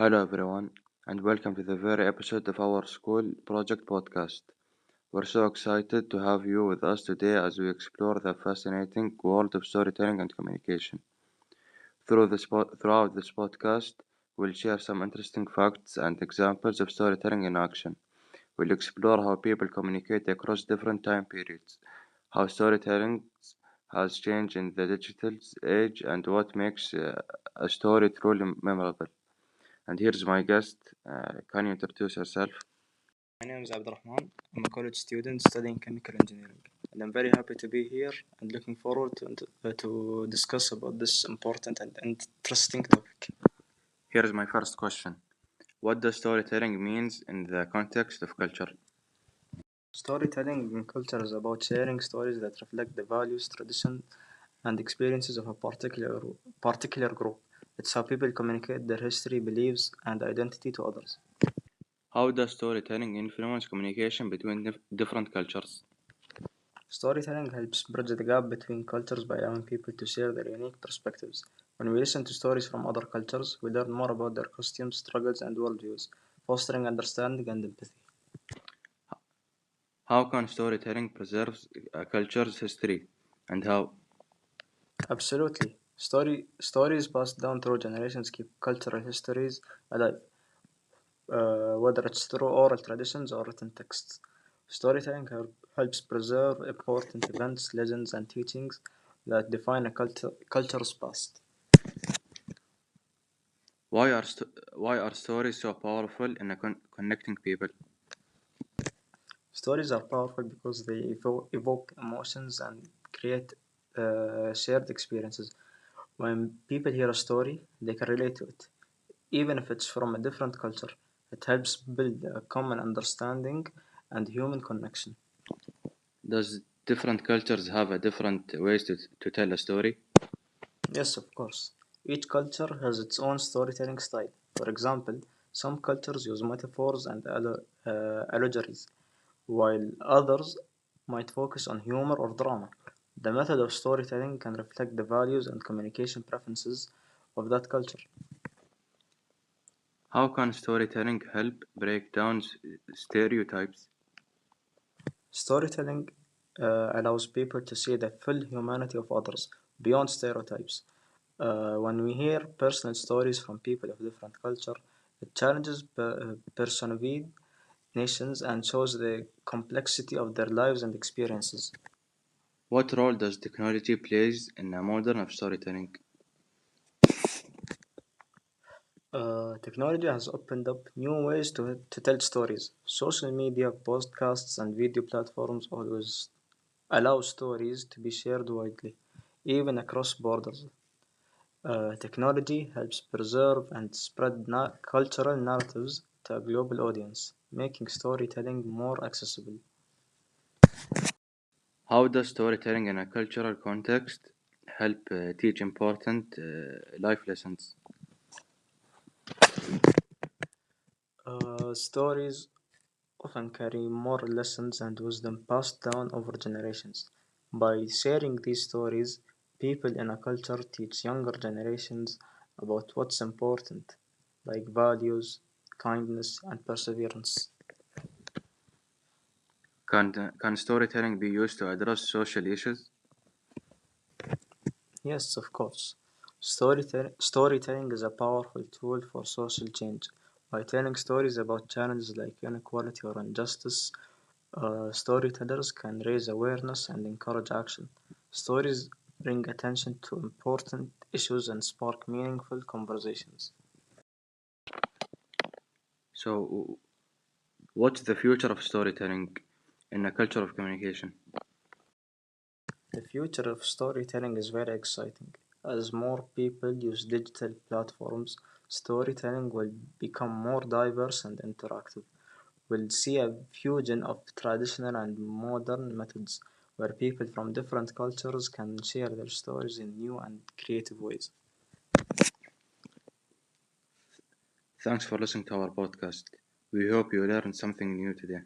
Hello everyone, and welcome to the very episode of our school project podcast. We're so excited to have you with us today as we explore the fascinating world of storytelling and communication. Throughout this podcast, we'll share some interesting facts and examples of storytelling in action. We'll explore how people communicate across different time periods, how storytelling has changed in the digital age, and what makes a story truly memorable. And here's my guest. Can you introduce yourself? My name is Abdurrahman. I'm a college student studying chemical engineering, and I'm very happy to be here and looking forward to discuss about this important and interesting topic. Here's my first question. What does storytelling means in the context of culture? Storytelling in culture is about sharing stories that reflect the values, traditions, and experiences of a particular group. It's how people communicate their history, beliefs, and identity to others. How does storytelling influence communication between different cultures? Storytelling helps bridge the gap between cultures by allowing people to share their unique perspectives. When we listen to stories from other cultures, we learn more about their customs, struggles, and worldviews, fostering understanding and empathy. How can storytelling preserve a culture's history? And how? Absolutely. Stories passed down through generations keep cultural histories alive, whether it's through oral traditions or written texts. Storytelling helps preserve important events, legends, and teachings that define a culture's past. Why are stories so powerful in connecting people? Stories are powerful because they evoke emotions and create shared experiences. When people hear a story, they can relate to it, even if it's from a different culture. It helps build a common understanding and human connection. Does different cultures have a different ways to tell a story? Yes, of course. Each culture has its own storytelling style. For example, some cultures use metaphors and allegories, while others might focus on humor or drama. The method of storytelling can reflect the values and communication preferences of that culture. How can storytelling help break down stereotypes? Storytelling allows people to see the full humanity of others beyond stereotypes. When we hear personal stories from people of different culture, it challenges perceived nations and shows the complexity of their lives and experiences. What role does technology plays in a modern of storytelling? Technology has opened up new ways to tell stories. Social media, podcasts, and video platforms always allow stories to be shared widely, even across borders. Technology helps preserve and spread cultural narratives to a global audience, making storytelling more accessible. How does storytelling in a cultural context help teach important life lessons? Stories often carry moral lessons and wisdom passed down over generations. By sharing these stories, people in a culture teach younger generations about what's important, like values, kindness, and perseverance. Can storytelling be used to address social issues? Yes, of course. Storytelling is a powerful tool for social change. By telling stories about challenges like inequality or injustice, storytellers can raise awareness and encourage action. Stories bring attention to important issues and spark meaningful conversations. So, what's the future of storytelling in a culture of communication? The future of storytelling is very exciting. As more people use digital platforms, storytelling will become more diverse and interactive. We'll see a fusion of traditional and modern methods where people from different cultures can share their stories in new and creative ways. Thanks for listening to our podcast. We hope you learned something new today.